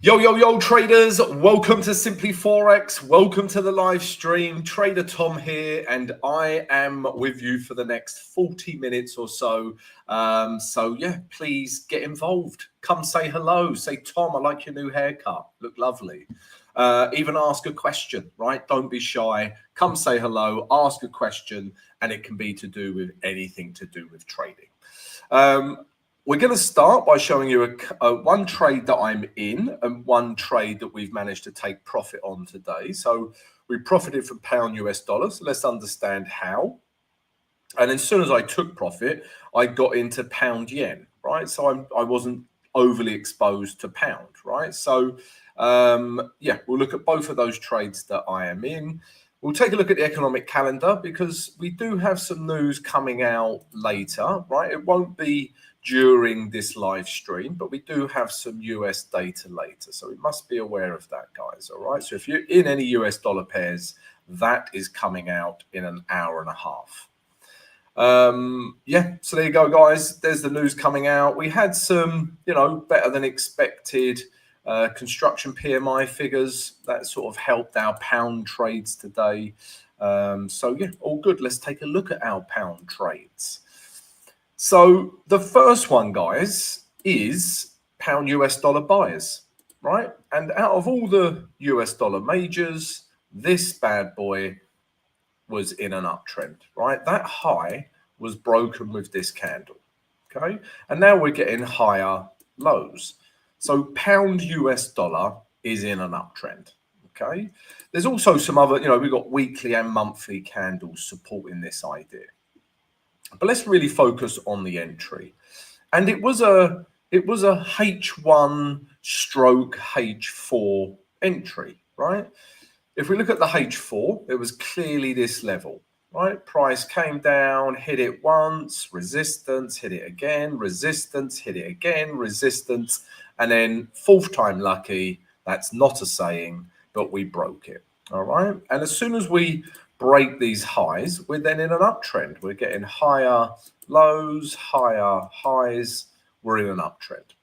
Yo, traders, welcome to Simply Forex. Welcome to the live stream. Trader Tom here, and I am with you for the next 40 minutes or so. Yeah, please get involved. Come say hello. Say, Tom, I like your new haircut. Look lovely. Even ask a question, right? Don't be shy. Come say hello, ask a question, and it can be to do with anything to do with trading. We're going to start by showing you one trade that I'm in and one trade that we've managed to take profit on today. So we profited from pound US dollars. So let's understand how. And as soon as I took profit, I got into pound yen, right? So I wasn't overly exposed to pound, right? So yeah, we'll look at both of those trades that I am in. We'll take a look at the economic calendar because we do have some news coming out later, right? It won't be during this live stream, but we do have some US data later. So we must be aware of that, guys, all right? So if you're in any US dollar pairs, that is coming out in an hour and a half. Yeah, so there you go, guys. There's the news coming out. We had some, better than expected construction PMI figures that sort of helped our pound trades today. So yeah, all good. Let's take a look at our pound trades. So the first one, guys, is pound US dollar buyers, right? And out of all the US dollar majors, this bad boy was in an uptrend, right? That high was broken with this candle, okay? And now we're getting higher lows. So pound US dollar is in an uptrend, okay? There's also some other, we've got weekly and monthly candles supporting this idea. But let's really focus on the entry. And it was a H1 stroke H4 entry, right? If we look at the H4, it was clearly this level, right? Price came down, hit it once, resistance, hit it again, resistance, hit it again, resistance, and then fourth time lucky. That's not a saying, but we broke it, all right? And as soon as we break these highs, we're then in an uptrend. We're getting higher lows, higher highs. We're in an uptrend.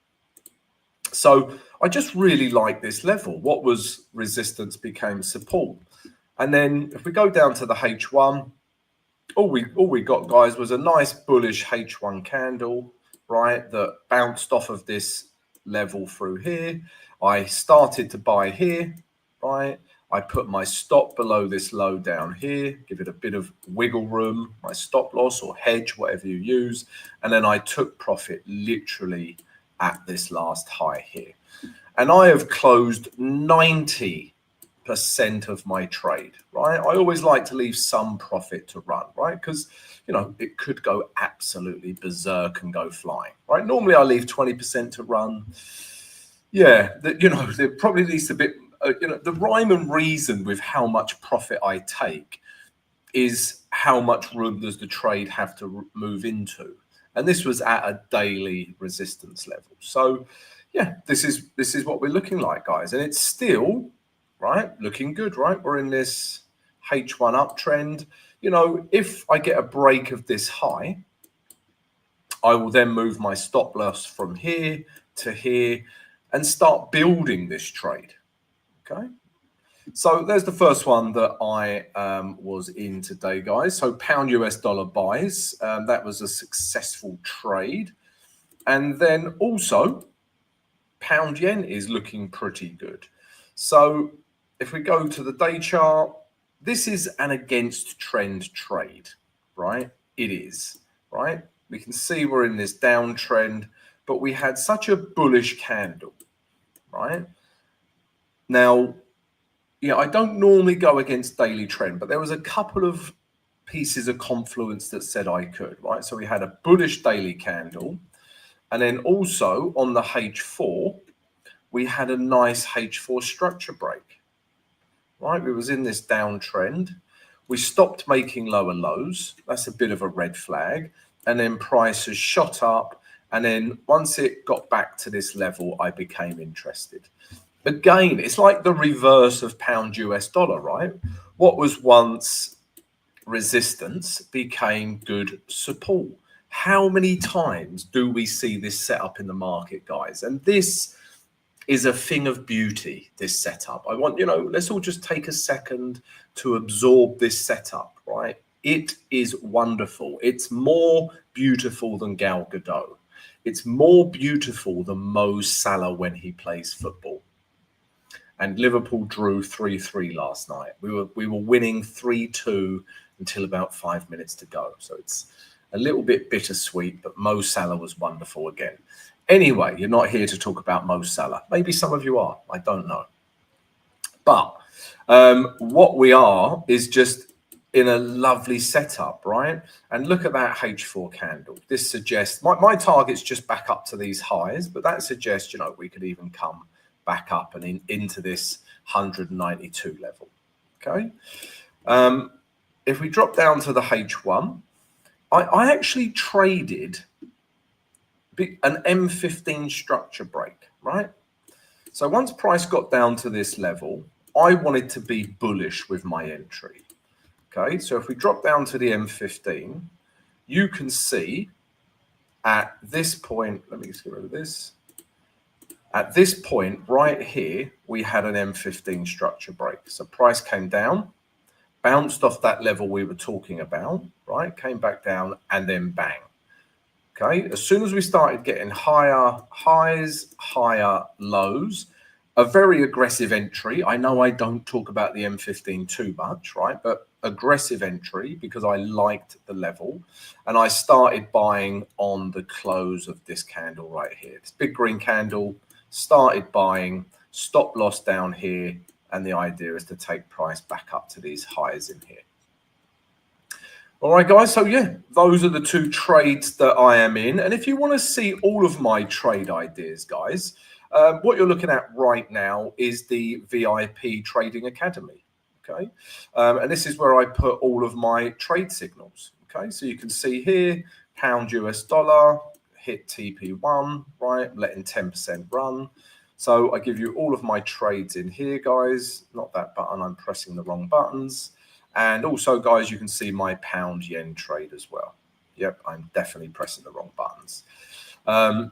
So I just really like this level. What was resistance became support. And then if we go down to the H1, all we got, guys, was a nice bullish H1 candle, right, that bounced off of this level through here. I started to buy here, right? I put my stop below this low down here, give it a bit of wiggle room, my stop loss or hedge, whatever you use. And then I took profit literally at this last high here. And I have closed 90% of my trade, right? I always like to leave some profit to run, right? Because, it could go absolutely berserk and go flying, right? Normally I leave 20% to run. Yeah, there probably needs a bit, the rhyme and reason with how much profit I take is how much room does the trade have to move into. And this was at a daily resistance level. So yeah, this is what we're looking like, guys. And it's still, right, looking good, right? We're in this H1 uptrend. If I get a break of this high, I will then move my stop loss from here to here and start building this trade, okay? So there's the first one that I was in today, guys. So pound US dollar buys, that was a successful trade. And then also pound yen is looking pretty good. So if we go to the day chart, this is an against trend trade, right? It is, right? We can see we're in this downtrend, but we had such a bullish candle, right? Now, I don't normally go against daily trend, but there was a couple of pieces of confluence that said I could, right? So we had a bullish daily candle. And then also on the H4, we had a nice H4 structure break, right? We was in this downtrend. We stopped making lower lows. That's a bit of a red flag. And then prices shot up. And then once it got back to this level, I became interested. Again, it's like the reverse of pound US dollar, right? What was once resistance became good support. How many times do we see this set up in the market, guys? And this is a thing of beauty, this setup. I want, let's all just take a second to absorb this setup, right? It is wonderful. It's more beautiful than Gal Gadot. It's more beautiful than Mo Salah when he plays football. And Liverpool drew 3-3 last night. We were winning 3-2 until about 5 minutes to go. So it's a little bit bittersweet, but Mo Salah was wonderful again. Anyway, you're not here to talk about Mo Salah. Maybe some of you are. I don't know. But what we are is just in a lovely setup, right? And look at that H4 candle. This suggests my target's just back up to these highs, but that suggests, we could even come back up and into this 192 level. Okay. If we drop down to the H1, I actually traded an M15 structure break, right? So once price got down to this level, I wanted to be bullish with my entry. Okay, so if we drop down to the M15, you can see at this point, let me just get rid of this. At this point right here, we had an M15 structure break. So price came down, bounced off that level we were talking about, right? Came back down and then bang. Okay, as soon as we started getting higher highs, higher lows, a very aggressive entry. I know I don't talk about the M15 too much, right? But aggressive entry because I liked the level. And I started buying on the close of this candle right here. This big green candle, started buying, stop loss down here. And the idea is to take price back up to these highs in here. All right, guys. So, yeah, those are the two trades that I am in. And if you want to see all of my trade ideas, guys, what you're looking at right now is the VIP Trading Academy. Okay. And this is where I put all of my trade signals. Okay. So you can see here, pound US dollar, hit TP1, right? Letting 10% run. So I give you all of my trades in here, guys. Not that button. I'm pressing the wrong buttons. And also, guys, you can see my pound yen trade as well. Yep, I'm definitely pressing the wrong buttons.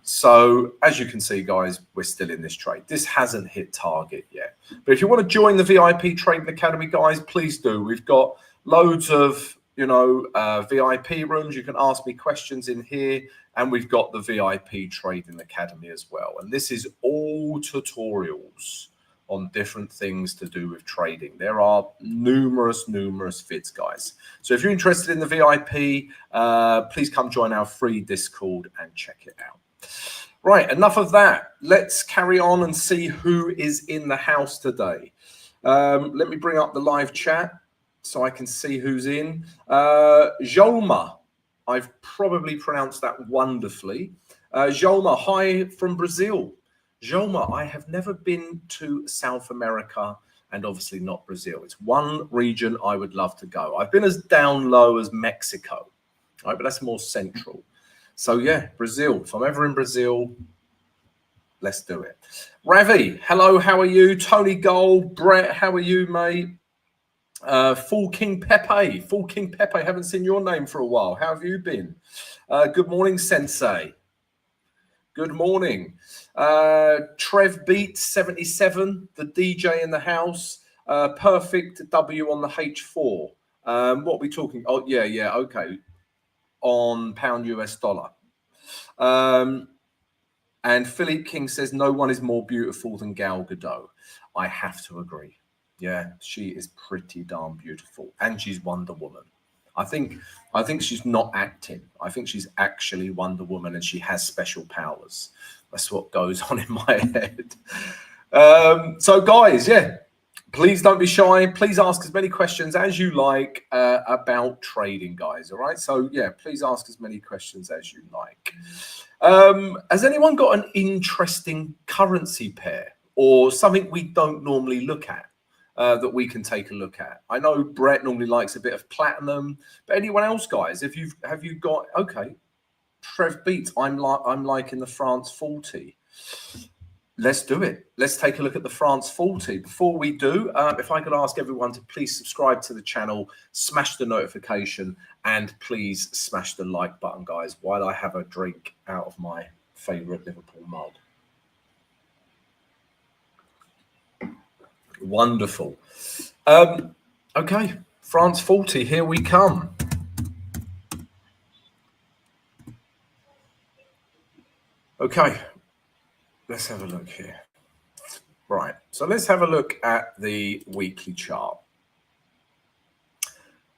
So as you can see, guys, we're still in this trade. This hasn't hit target yet. But if you want to join the VIP Trading Academy, guys, please do. We've got loads of, VIP rooms. You can ask me questions in here. And we've got the VIP Trading Academy as well. And this is all tutorials on different things to do with trading. There are numerous vids, guys. So if you're interested in the VIP, please come join our free Discord and check it out. Right, enough of that. Let's carry on and see who is in the house today. Let me bring up the live chat so I can see who's in. Jolma, I've probably pronounced that wonderfully. Jolma, hi from Brazil. Jolma, I have never been to South America and obviously not Brazil. It's one region I would love to go. I've been as down low as Mexico, right? But that's more central. So yeah, Brazil. If I'm ever in Brazil, let's do it. Ravi, hello, how are you? Tony Gold, Brett, how are you, mate? Full King Pepe, haven't seen your name for a while. How have you been? Good morning, Sensei. Good morning. Trev Beat 77, the DJ in the house. Perfect W on the H4. What are we talking? Oh, yeah, okay. On pound US dollar. And Philippe King says, no one is more beautiful than Gal Gadot. I have to agree. Yeah, she is pretty darn beautiful. And she's Wonder Woman. I think she's not acting. I think she's actually Wonder Woman and she has special powers. That's what goes on in my head. So guys, yeah, please don't be shy. Please ask as many questions as you like about trading, guys. All right. So yeah, please ask as many questions as you like. Has anyone got an interesting currency pair or something we don't normally look at? That we can take a look at. I know Brett normally likes a bit of platinum, but anyone else, guys? Have you got? Okay, Trev Beats. I'm liking the France 40. Let's do it. Let's take a look at the France 40. Before we do, if I could ask everyone to please subscribe to the channel, smash the notification, and please smash the like button, guys. While I have a drink out of my favourite Liverpool mug. Wonderful. Okay, France 40, here we come. Okay, let's have a look here. Right, so let's have a look at the weekly chart.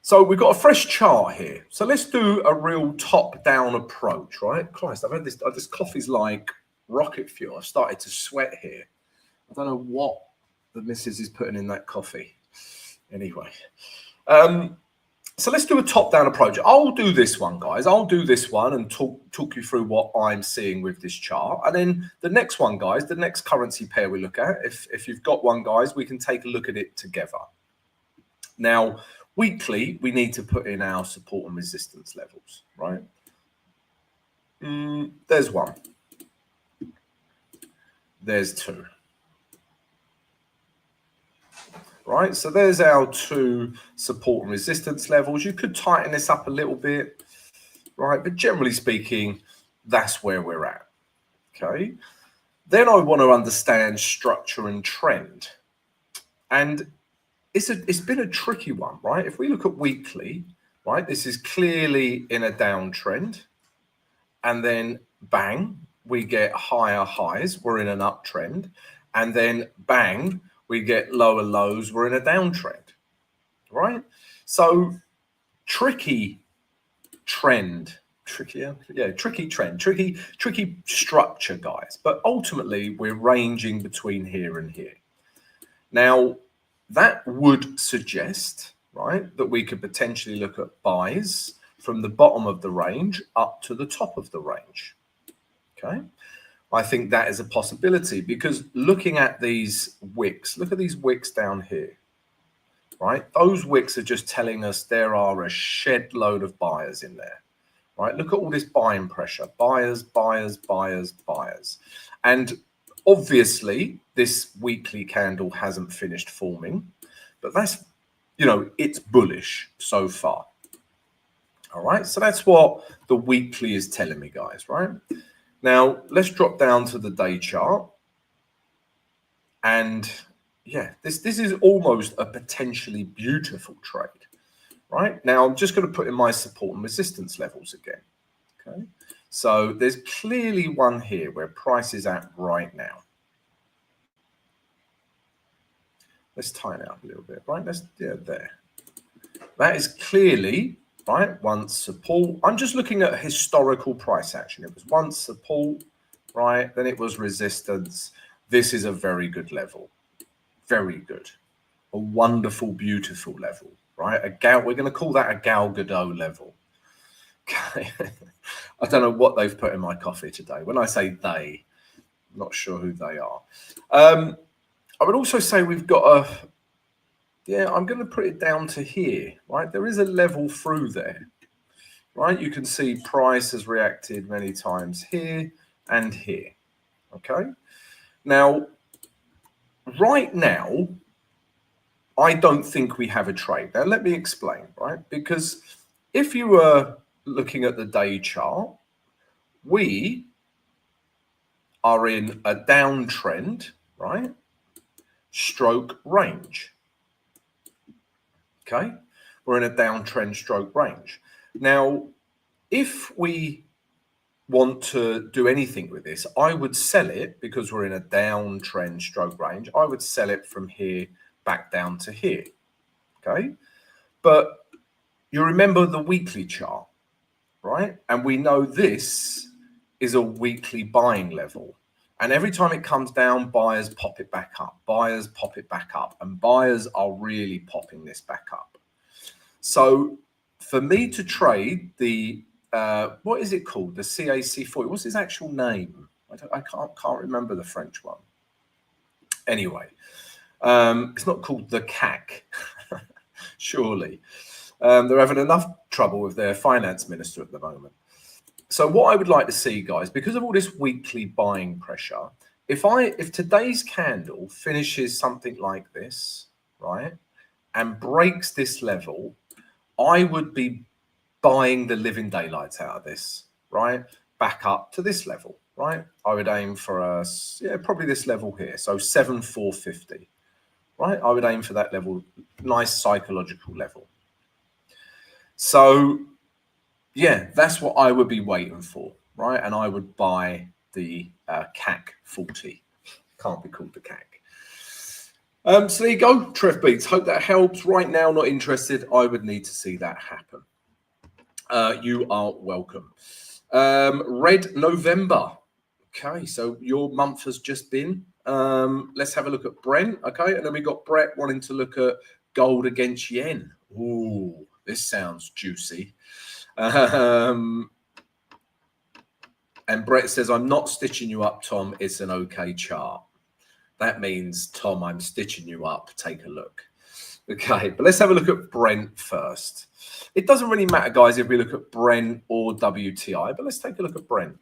So we've got a fresh chart here. So let's do a real top-down approach, right? Christ, I've had this coffee's like rocket fuel. I've started to sweat here. I don't know what the missus is putting in that coffee. Anyway, so let's do a top-down approach. I'll do this one, guys. I'll do this one and talk you through what I'm seeing with this chart. And then the next one, guys, the next currency pair we look at, if you've got one, guys, we can take a look at it together. Now, weekly, we need to put in our support and resistance levels, right? There's one. There's two. Right, so there's our two support and resistance levels. You could tighten this up a little bit, right? But generally speaking, that's where we're at, okay? Then I want to understand structure and trend. And it's been a tricky one, right? If we look at weekly, right, this is clearly in a downtrend. And then bang, we get higher highs. We're in an uptrend. And then bang, we get lower lows, we're in a downtrend, right? So tricky trend, tricky structure, guys. But ultimately, we're ranging between here and here. Now, that would suggest, right, that we could potentially look at buys from the bottom of the range up to the top of the range, okay? I think that is a possibility because looking at these wicks, look at these wicks down here, right? Those wicks are just telling us there are a shed load of buyers in there, right? Look at all this buying pressure, buyers, buyers, buyers, buyers. And obviously this weekly candle hasn't finished forming, but that's, you know, it's bullish so far. All right, so that's what the weekly is telling me, guys, right? Now, let's drop down to the day chart. And yeah, this is almost a potentially beautiful trade, right? Now, I'm just going to put in my support and resistance levels again, okay? So there's clearly one here where price is at right now. Let's tighten it up a little bit, right? There. That is clearly, right, once support. I'm just looking at historical price action. It was once support, right? Then it was resistance. This is a very good level. Very good. A wonderful, beautiful level, right? We're going to call that a Gal Gadot level. Okay. I don't know what they've put in my coffee today. When I say they, I'm not sure who they are. I would also say we've got a, yeah, I'm going to put it down to here, right? There is a level through there, right? You can see price has reacted many times here and here, okay? Now, right now, I don't think we have a trade. Now, let me explain, right? Because if you were looking at the day chart, we are in a downtrend, right? Stroke range. Okay, we're in a downtrend stroke range. Now, if we want to do anything with this, I would sell it because we're in a downtrend stroke range. I would sell it from here back down to here. Okay, but you remember the weekly chart, right? And we know this is a weekly buying level. And every time it comes down, buyers pop it back up, buyers pop it back up, and buyers are really popping this back up. So for me to trade the, what is it called? The CAC 40, what's its actual name? I can't remember the French one. Anyway, it's not called the CAC, surely. They're having enough trouble with their finance minister at the moment. So what I would like to see, guys, because of all this weekly buying pressure, if today's candle finishes something like this, right, and breaks this level, I would be buying the living daylights out of this, right, back up to this level, right? I would aim for probably this level here, so 7,450, right? I would aim for that level, nice psychological level. So yeah, that's what I would be waiting for, right? And I would buy the CAC 40. Can't be called the CAC. So there you go, Trev Beats. Hope that helps. Right now, not interested. I would need to see that happen. You are welcome. Red November. Okay, so your month has just been. Let's have a look at Brent. Okay, and then we got Brett wanting to look at gold against yen. Ooh, this sounds juicy. And Brett says, I'm not stitching you up, Tom. It's an okay chart. That means, Tom, I'm stitching you up. Take a look. Okay, but let's have a look at Brent first. It doesn't really matter, guys, if we look at Brent or WTI, but let's take a look at Brent.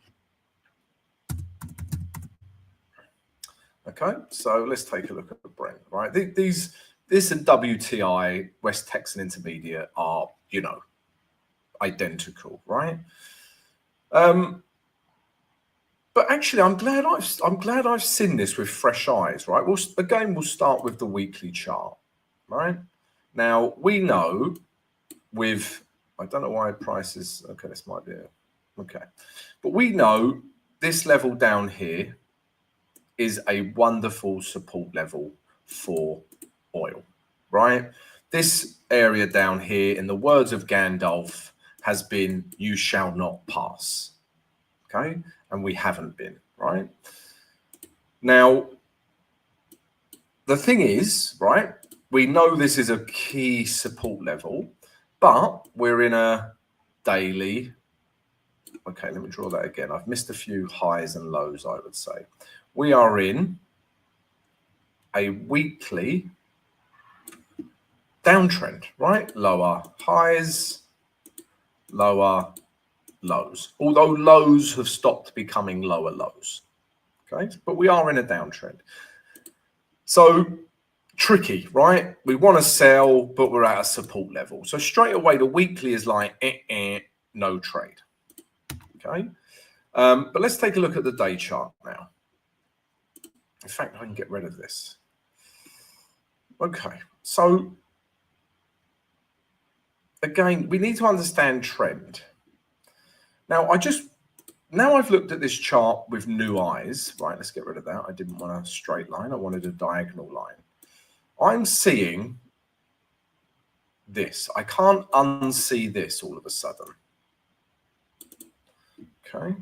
Okay, so let's take a look at Brent, right? This and WTI, West Texas Intermediate, are, you know, identical, right? But actually, I'm glad I've seen this with fresh eyes, right? We'll start with the weekly chart, right? Now we know with, I don't know why prices. Okay, this might be okay, but we know this level down here is a wonderful support level for oil, right? This area down here, in the words of Gandalf, has been "you shall not pass." Okay, and we haven't been, right? Now, the thing is, right, we know this is a key support level, but we're in a daily. Okay, let me draw that again. I've missed a few highs and lows, I would say. We are in a weekly downtrend, right? Lower highs, lower lows, although lows have stopped becoming lower lows. Okay, but we are in a downtrend. So tricky, right? We want to sell, but we're at a support level. So straight away, the weekly is like no trade. Okay, but let's take a look at the day chart now. In fact, I can get rid of this. Okay, so again, we need to understand trend. Now, I've looked at this chart with new eyes, right? Let's get rid of that. I didn't want a straight line. I wanted a diagonal line. I'm seeing this. I can't unsee this all of a sudden. Okay.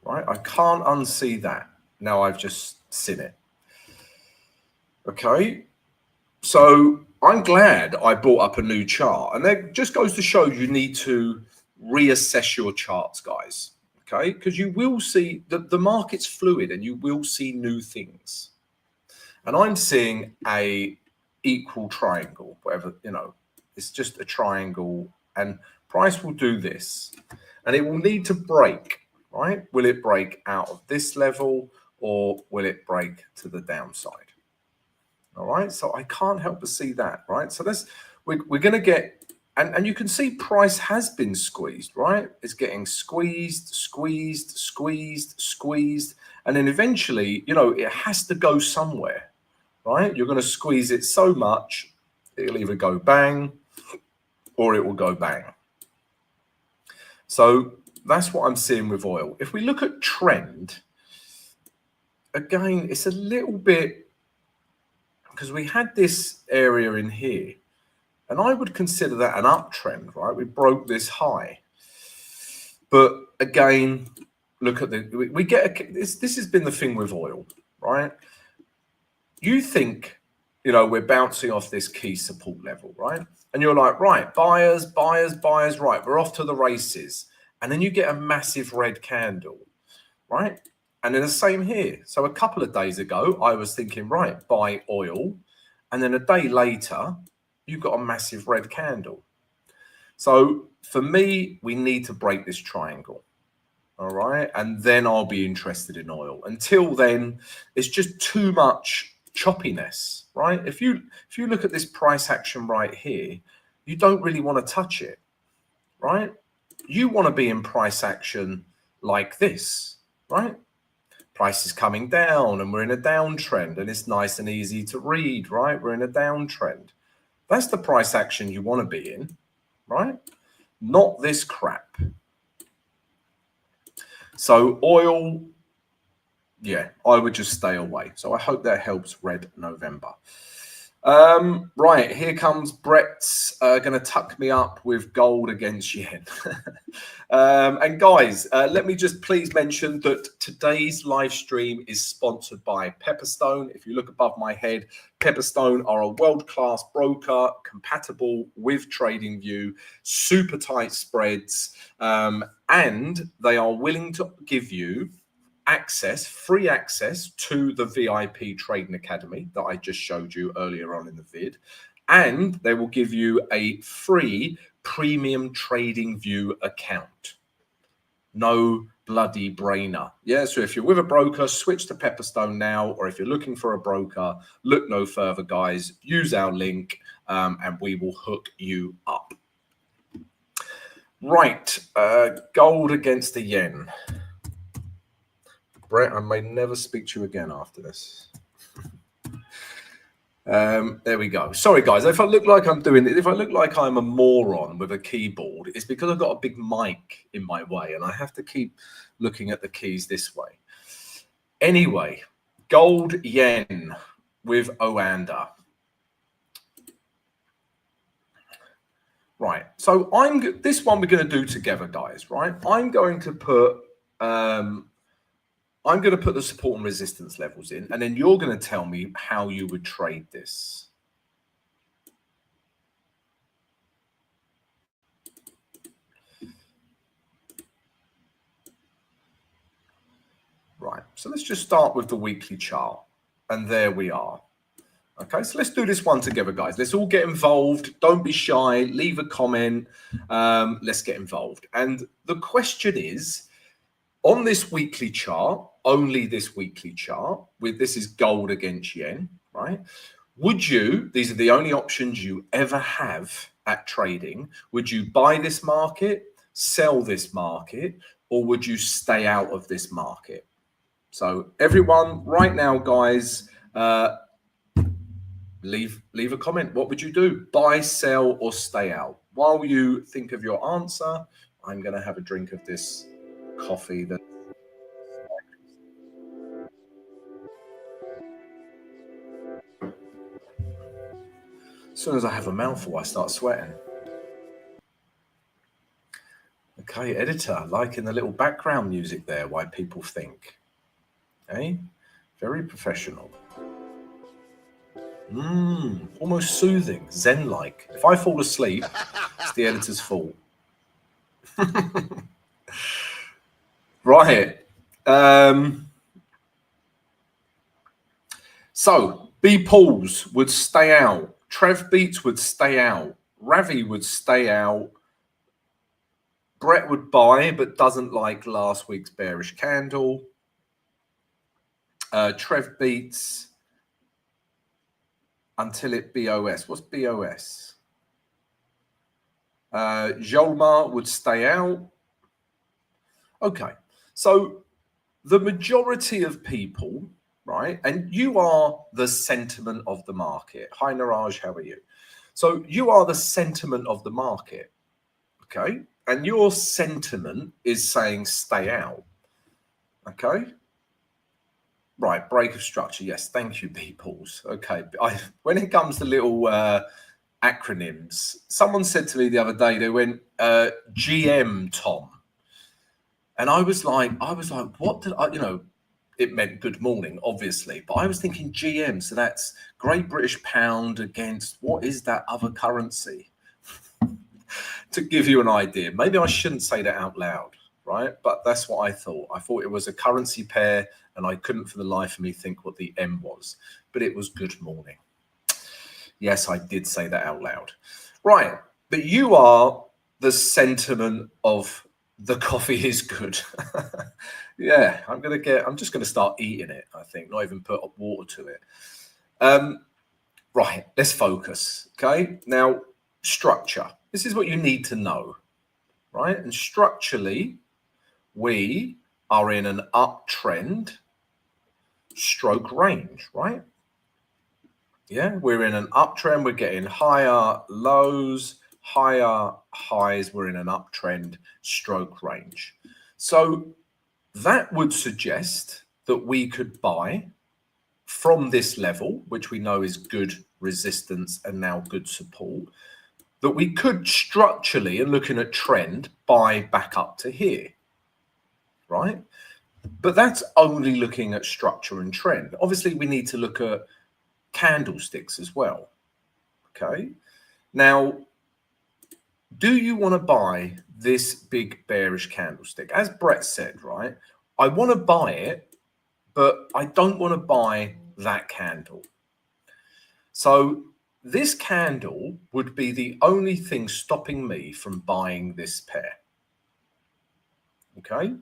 Right. I can't unsee that. Now I've just seen it. Okay. So I'm glad I brought up a new chart, and that just goes to show you need to reassess your charts, guys. Okay, because you will see the market's fluid, and you will see new things. And I'm seeing a equal triangle, whatever, you know, it's just a triangle, and price will do this, and it will need to break, right? Will it break out of this level, or will it break to the downside? All right, so I can't help but see that, right? So we're going to get, and you can see price has been squeezed, right? It's getting squeezed, squeezed, squeezed, squeezed, and then eventually, you know, it has to go somewhere, right? You're going to squeeze it so much, it'll either go bang or it will go bang. So that's what I'm seeing with oil. If we look at trend, again, it's a little bit, because we had this area in here, and I would consider that an uptrend, right? We broke this high. But again, look at we get this has been the thing with oil, right? You think, you know, we're bouncing off this key support level, right? And you're like, right, buyers, buyers, buyers, right, we're off to the races. And then you get a massive red candle, right? And then the same here. So a couple of days ago, I was thinking, right, buy oil. And then a day later, you've got a massive red candle. So for me, we need to break this triangle. All right. And then I'll be interested in oil. Until then, it's just too much choppiness, right? If you look at this price action right here, you don't really want to touch it, right? You want to be in price action like this. right? Price is coming down and we're in a downtrend and it's nice and easy to read, right? We're in a downtrend. That's the price action you want to be in, right? Not this crap. So oil, yeah, I would just stay away. So I hope that helps Red November. Right, here comes Brett's going to tuck me up with gold against yen. And guys, let me just please mention that today's live stream is sponsored by Pepperstone. If you look above my head, Pepperstone are a world-class broker compatible with TradingView, super tight spreads, and they are willing to give you free access to the VIP Trading Academy that I just showed you earlier on in the vid. And they will give you a free premium TradingView account. No bloody brainer. Yeah, so if you're with a broker, switch to Pepperstone now, or if you're looking for a broker, look no further, guys. Use our link and we will hook you up. Right, gold against the yen. Brett, I may never speak to you again after this. There we go. Sorry, guys. If I look like I'm doing it, if I look like I'm a moron with a keyboard, it's because I've got a big mic in my way and I have to keep looking at the keys this way. Anyway, gold yen with Oanda. Right. So this one we're going to do together, guys. Right. I'm going to put the support and resistance levels in, and then you're going to tell me how you would trade this. Right, so let's just start with the weekly chart, and there we are. Okay, so let's do this one together, guys. Let's all get involved. Don't be shy. Leave a comment. Let's get involved. And the question is, on this weekly chart, only this weekly chart, this is gold against yen, right? These are the only options you ever have at trading. Would you buy this market, sell this market, or would you stay out of this market? So everyone right now, guys, leave a comment. What would you do? Buy, sell, or stay out? While you think of your answer, I'm going to have a drink of this coffee that as soon as I have a mouthful, I start sweating. Okay, editor, liking the little background music there, why people think. Okay, very professional. Almost soothing, zen-like. If I fall asleep, it's the editor's fault. Right. So B Pauls would stay out. Trev Beats would stay out. Ravi would stay out. Brett would buy, but doesn't like last week's bearish candle. Trev Beats until it BOS. What's BOS? Jolmar would stay out. Okay, so the majority of people, right, and you are the sentiment of the market. Hi, Niraj, how are you? So you are the sentiment of the market, okay? And your sentiment is saying stay out, okay? Right, break of structure. Yes, thank you, peoples. Okay, when it comes to little acronyms, someone said to me the other day, they went, GM, Tom. And I was like, what did I, it meant good morning, obviously. But I was thinking GM, so that's Great British Pound against, what is that other currency? To give you an idea. Maybe I shouldn't say that out loud, right? But that's what I thought. I thought it was a currency pair, and I couldn't for the life of me think what the M was. But it was good morning. Yes, I did say that out loud. Right, but you are the sentiment of the coffee is good. Yeah, I'm just gonna start eating it, I think, not even put water to it. Right, let's focus. Okay, now structure. This is what you need to know, right? And structurally, we are in an uptrend stroke range, right? Yeah, we're in an uptrend. We're getting higher lows, higher highs. We're in an uptrend stroke range. So that would suggest that we could buy from this level, which we know is good resistance and now good support, that we could structurally, and looking at trend, buy back up to here, right? But that's only looking at structure and trend. Obviously, we need to look at candlesticks as well. Okay. Now, do you want to buy this big bearish candlestick? As Brett said, right? I want to buy it, but I don't want to buy that candle. So this candle would be the only thing stopping me from buying this pair. Okay.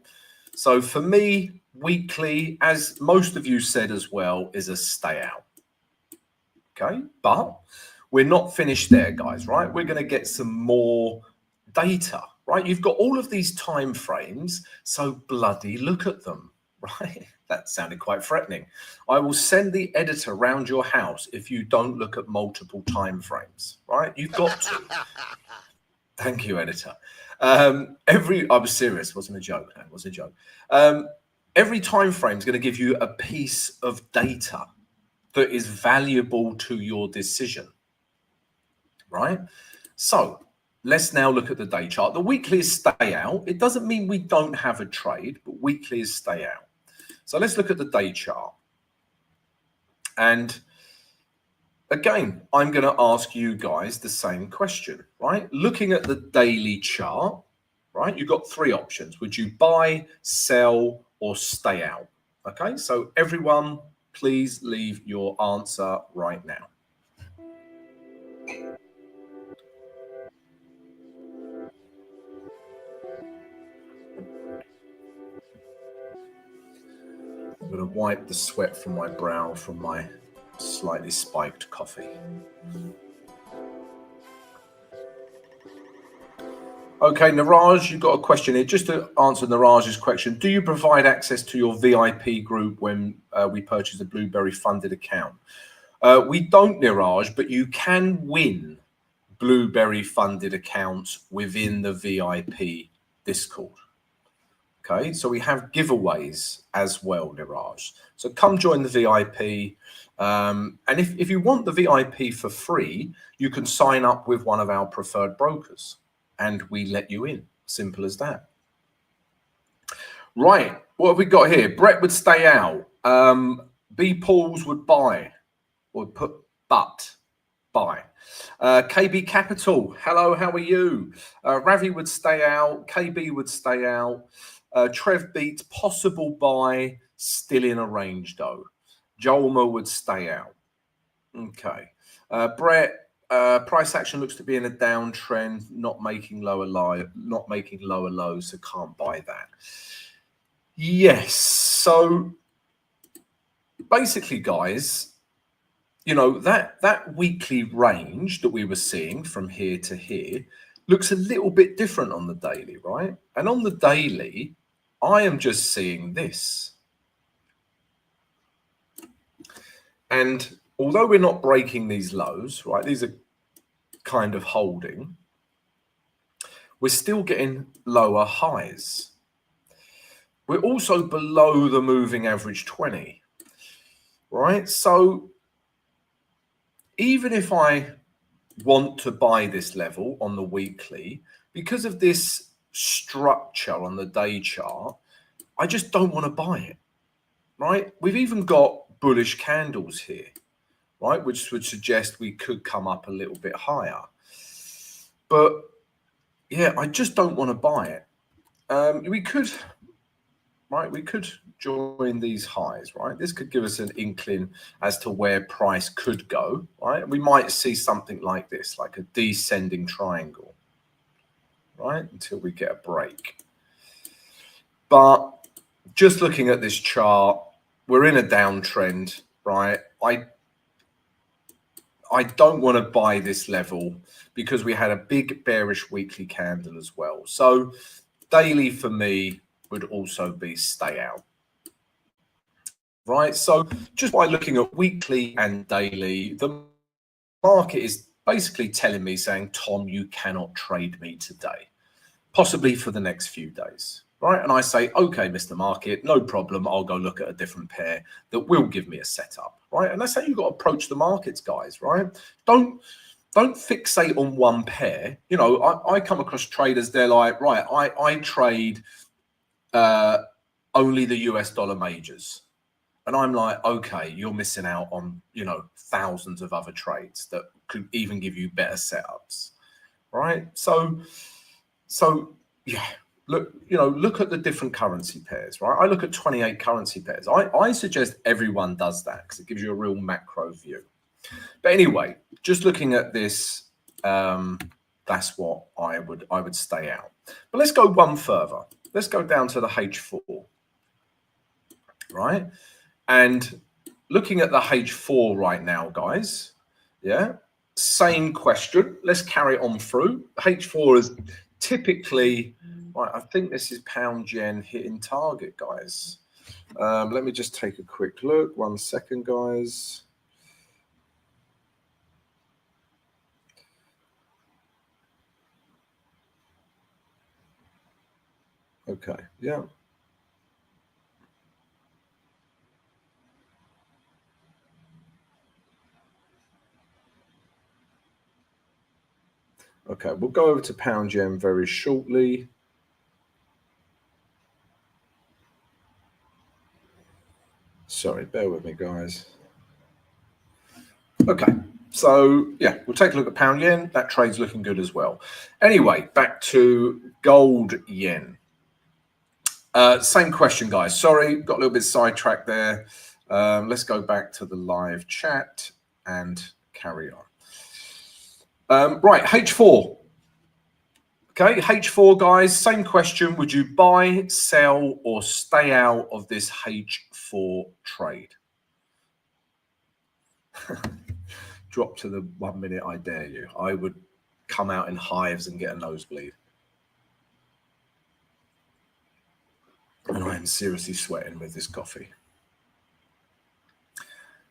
So for me, weekly, as most of you said as well, is a stay out. Okay. But we're not finished there, guys, right? We're going to get some more data, right? You've got all of these time frames. So bloody look at them, right? That sounded quite threatening. I will send the editor round your house if you don't look at multiple time frames, right? You've got to. Thank you, editor. I was serious, wasn't a joke. That was a joke. Every time frame is going to give you a piece of data that is valuable to your decision, right? So let's now look at the day chart. The weekly is stay out. It doesn't mean we don't have a trade, but weekly is stay out. So let's look at the day chart. And again, I'm going to ask you guys the same question, right? Looking at the daily chart, right? You've got three options. Would you buy, sell, or stay out? Okay, so everyone, please leave your answer right now. I'm going to wipe the sweat from my brow from my slightly spiked coffee. Okay, Niraj, you've got a question here. Just to answer Niraj's question, do you provide access to your VIP group when we purchase a Blueberry funded account? We don't, Niraj, but you can win Blueberry funded accounts within the VIP Discord. Okay, so we have giveaways as well, Niraj. So come join the VIP. And if you want the VIP for free, you can sign up with one of our preferred brokers and we let you in. Simple as that. Right, what have we got here? Brett would stay out. B. Pauls would buy. Would put but buy. KB Capital, hello, how are you? Ravi would stay out. KB would stay out. Trev Beats, possible buy, still in a range though. Jolma would stay out. Okay. Brett, price action looks to be in a downtrend, not making lower lows, so can't buy that. Yes. So basically, guys, you know, that weekly range that we were seeing from here to here looks a little bit different on the daily, right? And on the daily, I am just seeing this. And although we're not breaking these lows, right, these are kind of holding, we're still getting lower highs. We're also below the moving average 20, right? So even if I want to buy this level on the weekly, because of this structure on the day chart, I just don't want to buy it, right? We've even got bullish candles here, right, which would suggest we could come up a little bit higher. But yeah, I just don't want to buy it. We could join these highs, right? This could give us an inkling as to where price could go, right? We might see something like this, like a descending triangle, right, until we get a break. But just looking at this chart, we're in a downtrend, right? I don't want to buy this level because we had a big bearish weekly candle as well. So daily for me, would also be stay out. Right, so just by looking at weekly and daily, the market is basically telling me, saying, Tom, you cannot trade me today, possibly for the next few days. Right, and I say, okay, Mr. Market, no problem. I'll go look at a different pair that will give me a setup. Right, and that's how you've got to approach the markets, guys. Right, don't fixate on one pair. You know, I come across traders, they're like, right, I trade only the US dollar majors. And I'm like, okay, you're missing out on, you know, thousands of other trades that could even give you better setups, right? So yeah, look at the different currency pairs, right? I look at 28 currency pairs. I suggest everyone does that because it gives you a real macro view. But anyway, just looking at this, that's what I would stay out. But let's go one further. Let's go down to the H4, right? And looking at the H4 right now, guys, yeah, same question. Let's carry on through. H4 is typically, right, I think this is pound yen hitting target, guys. Let me just take a quick look. 1 second, guys. Okay, yeah. Okay, we'll go over to pound yen very shortly. Sorry, bear with me, guys. Okay, so yeah, we'll take a look at pound yen. That trade's looking good as well. Anyway, back to gold yen. Same question, guys. Sorry, got a little bit sidetracked there. Let's go back to the live chat and carry on. Right, H4. Okay, H4, guys, same question. Would you buy, sell, or stay out of this H4 trade? Drop to the 1 minute, I dare you. I would come out in hives and get a nosebleed. And I am seriously sweating with this coffee.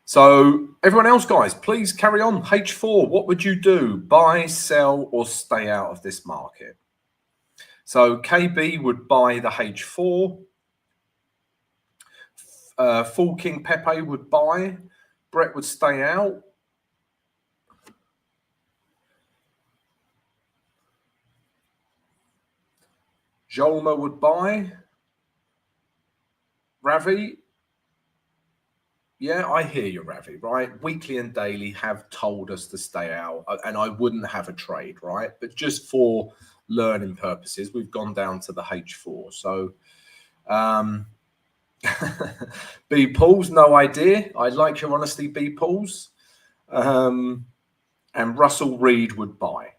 So everyone else, guys, please carry on. H4, what would you do? Buy, sell, or stay out of this market? So KB would buy the H4. Full King Pepe would buy. Brett would stay out. Jolma would buy. Ravi. Yeah, I hear you, Ravi, right? Weekly and daily have told us to stay out, and I wouldn't have a trade, right? But just for learning purposes, we've gone down to the H4. So B Pauls, no idea. I like your honesty, B Pauls. And Russell Reed would buy.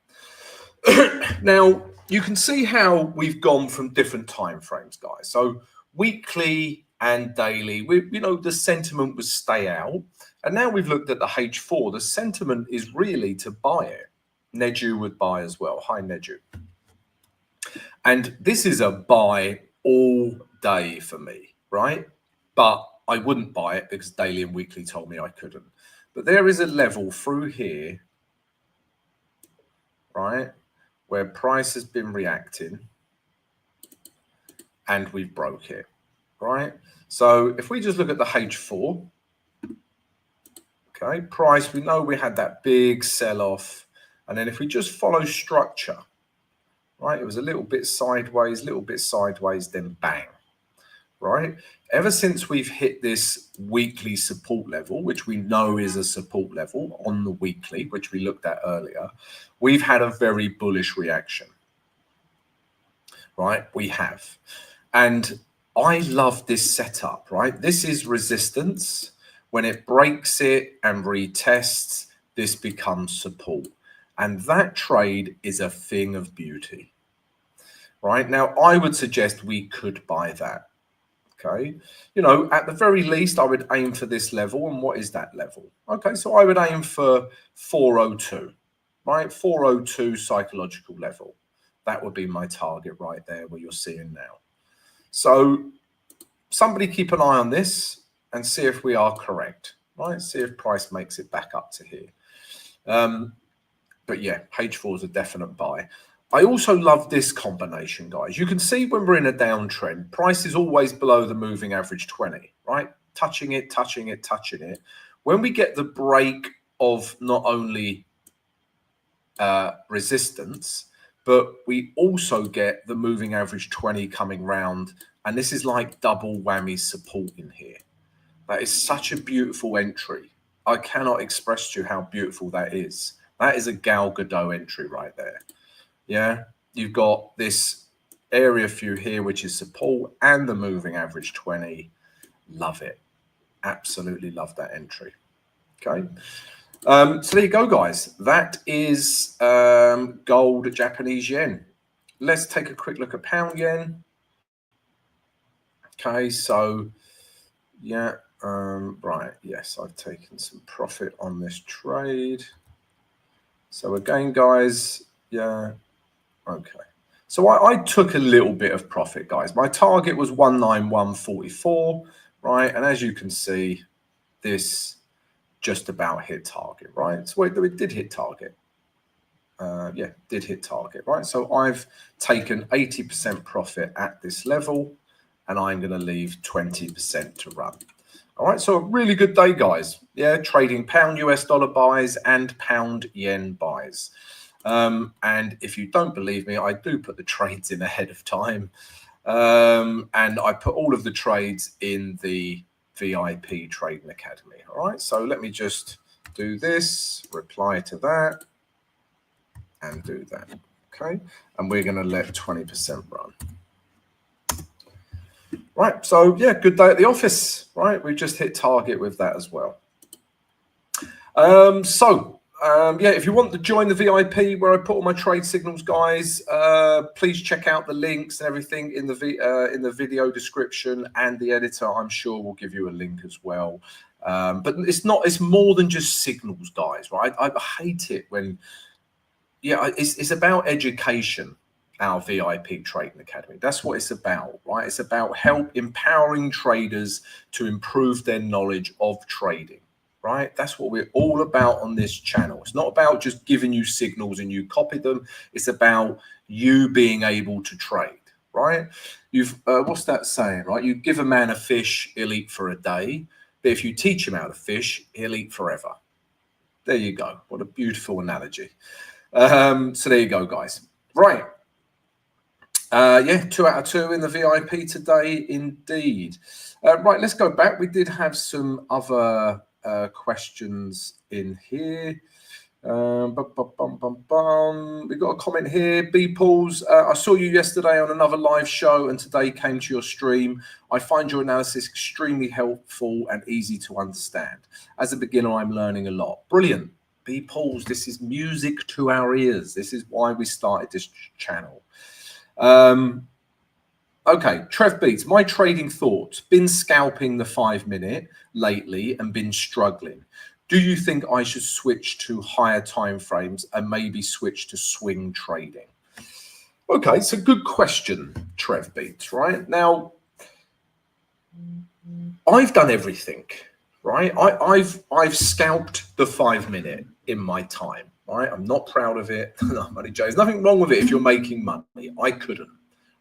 Now, you can see how we've gone from different time frames, guys. So weekly and daily, the sentiment was stay out. And now we've looked at the H4. The sentiment is really to buy it. Neju would buy as well. Hi, Neju. And this is a buy all day for me, right? But I wouldn't buy it because daily and weekly told me I couldn't. But there is a level through here, right, where price has been reacting and we've broke it, right? So if we just look at the H4, okay, price, we know we had that big sell-off. And then if we just follow structure, right, it was a little bit sideways, then bang, right? Ever since we've hit this weekly support level, which we know is a support level on the weekly, which we looked at earlier, we've had a very bullish reaction, right? We have. And I love this setup, right? This is resistance. When it breaks it and retests, this becomes support. And that trade is a thing of beauty, right? Now, I would suggest we could buy that. Okay, at the very least, I would aim for this level. And what is that level? Okay, so I would aim for 402, right? 402 psychological level. That would be my target right there, where you're seeing now. So somebody keep an eye on this and see if we are correct, right? See if price makes it back up to here. But yeah, H4 is a definite buy. I also love this combination, guys. You can see when we're in a downtrend, price is always below the moving average 20, right? Touching it, touching it, touching it. When we get the break of not only resistance, but we also get the moving average 20 coming round. And this is like double whammy support in here. That is such a beautiful entry. I cannot express to you how beautiful that is. That is a Gal Gadot entry right there. Yeah, you've got this area view here, which is support and the moving average 20. Love it. Absolutely love that entry. Okay. So there you go, guys. That is gold, Japanese yen. Let's take a quick look at pound yen. Okay, so yeah, right. Yes, I've taken some profit on this trade. So again, guys, yeah, okay. So I took a little bit of profit, guys. My target was 191.44, right? And as you can see, this just about hit target, right? So it did hit target. Yeah, did hit target, right? So I've taken 80% profit at this level, and I'm going to leave 20% to run. All right, so a really good day, guys. Yeah, trading pound US dollar buys and pound yen buys. And if you don't believe me, I do put the trades in ahead of time. And I put all of the trades in the VIP Trading Academy. All right, so let me just do this, reply to that, and do that. Okay, and we're going to let 20% run. Right, so yeah, good day at the office. Right, we just hit target with that as well. Yeah, if you want to join the VIP where I put all my trade signals, guys, please check out the links and everything in the video description, and the editor, I'm sure, will give you a link as well. But it's more than just signals, guys, right? I hate it when, yeah, it's about education. Our VIP Trading Academy. That's what it's about, right? It's about empowering traders to improve their knowledge of trading, right? That's what we're all about on this channel. It's not about just giving you signals and you copy them. It's about you being able to trade, right? What's that saying, right? You give a man a fish, he'll eat for a day. But if you teach him how to fish, he'll eat forever. There you go. What a beautiful analogy. So there you go, guys. Right. Yeah, 2 out of 2 in the VIP today, indeed. Right, let's go back. We did have some other questions in here. We got a comment here. B Pauls, I saw you yesterday on another live show and today came to your stream. I find your analysis extremely helpful and easy to understand. As a beginner, I'm learning a lot. Brilliant. B Pauls, this is music to our ears. This is why we started this channel. Okay, Trev Beats, my trading thoughts. Been scalping the 5-minute lately and been struggling. Do you think I should switch to higher time frames and maybe switch to swing trading? Okay, it's a good question, Trev Beats, right? Now, I've done everything, right? I've scalped the 5-minute in my time, right? I'm not proud of it. There's nothing wrong with it if you're making money. I couldn't,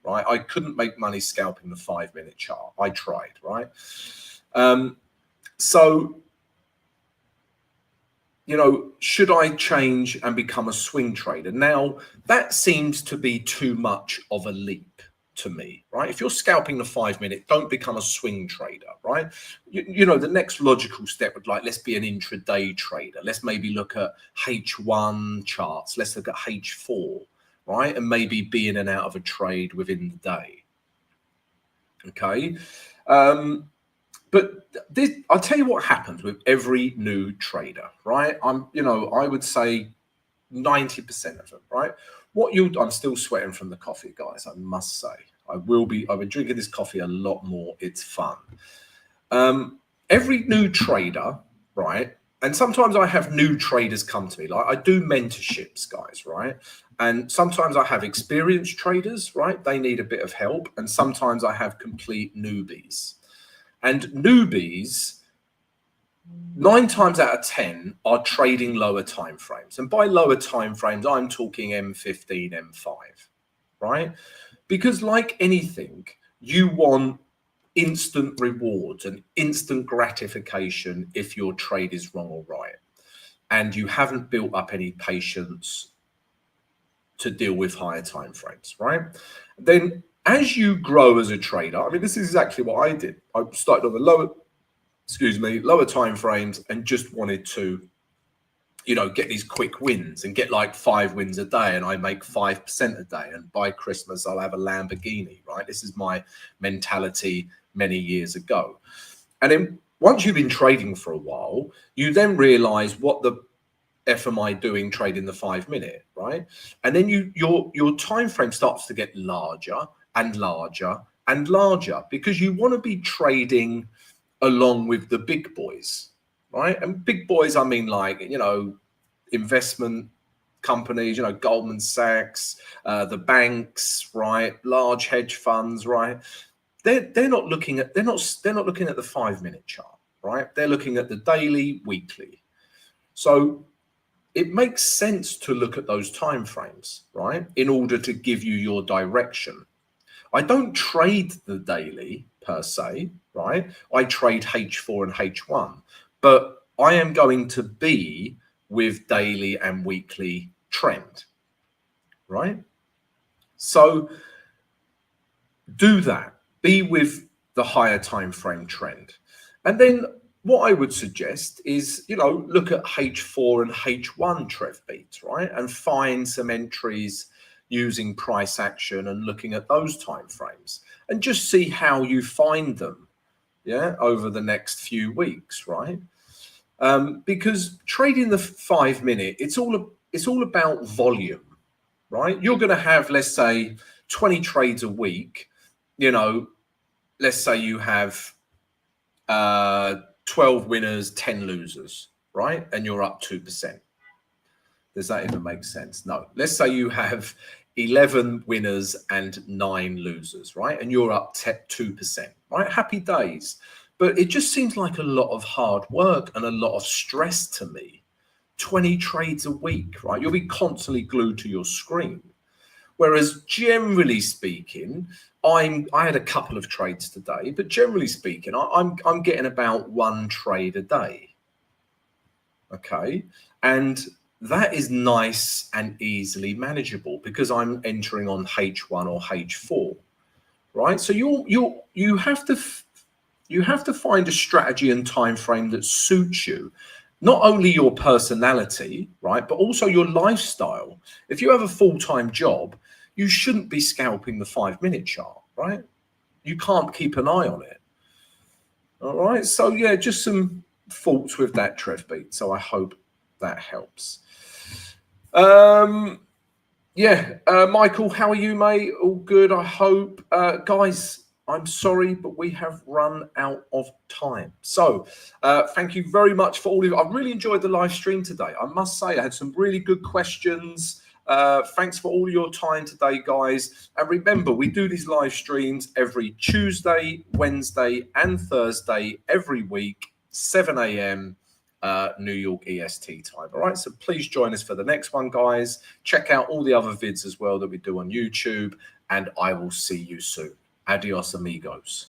right? I couldn't make money scalping the 5-minute chart. I tried, right? So, you know, should I change and become a swing trader? Now, that seems to be too much of a leap to me, right? If you're scalping the 5-minute, don't become a swing trader, right? You know, the next logical step would let's be an intraday trader. Let's maybe look at H1 charts. Let's look at H4, right? And maybe be in and out of a trade within the day. Okay. But I'll tell you what happens with every new trader, right? I would say 90% of them, right? I'm still sweating from the coffee, guys, I must say. I've been drinking this coffee a lot more. It's fun. Every new trader, right, And sometimes I have new traders come to me. Like I do mentorships, guys, right? And sometimes I have experienced traders, right? They need a bit of help. And sometimes I have complete newbies. And newbies, 9 times out of 10 are trading lower time frames. And by lower time frames, I'm talking M15, M5, right? Because like anything, you want instant rewards and instant gratification if your trade is wrong or right, and you haven't built up any patience to deal with higher time frames, right? Then as you grow as a trader, I mean, this is exactly what I did. I started on the lower time frames and just wanted to, get these quick wins and get like 5 wins a day, and I make 5% a day, and by Christmas I'll have a Lamborghini, right? This is my mentality many years ago. And then once you've been trading for a while, you then realize, what the F am I doing trading the 5 minute, right? And then your time frame starts to get larger and larger and larger, because you want to be trading along with the big boys, right? And big boys, I mean, like, investment companies, Goldman Sachs, the banks, right? Large hedge funds, right? They're not looking at the 5 minute chart, right? They're looking at the daily, weekly. So it makes sense to look at those time frames, right? In order to give you your direction. I don't trade the daily per se, right? I trade H4 and H1, but I am going to be with daily and weekly trend, right? So do that. Be with the higher time frame trend. And then what I would suggest is, look at H4 and H1 Trev beats, right? And find some entries using price action and looking at those time frames, and just see how you find them, over the next few weeks, right? Because trading the 5 minute, it's all about volume, right? You're going to have, let's say, 20 trades a week. Let's say you have 12 winners, 10 losers, right? And you're up 2%. Does that even make sense? No. Let's say you have 11 winners and 9 losers, right? And you're up 2%, right? Happy days. But it just seems like a lot of hard work and a lot of stress to me. 20 trades a week, right? You'll be constantly glued to your screen. Whereas generally speaking, I had a couple of trades today, but generally speaking, I'm getting about 1 trade a day. Okay. And that is nice and easily manageable because I'm entering on H1 or H4, right? So you have to find a strategy and time frame that suits you, not only your personality, right, but also your lifestyle. If you have a full-time job, you shouldn't be scalping the 5 minute chart, right? You can't keep an eye on it. All right. So yeah, just some thoughts with that, Trev beat. So I hope that helps. Michael, how are you, mate? All good, I hope. Guys, I'm sorry, but we have run out of time. So thank you very much for all of you. I really enjoyed the live stream today. I must say I had some really good questions. Thanks for all your time today, guys. And remember, we do these live streams every Tuesday, Wednesday, and Thursday every week, 7 a.m. New York EST time. All right, so please join us for the next one, guys. Check out all the other vids as well that we do on YouTube, and I will see you soon. Adios, amigos.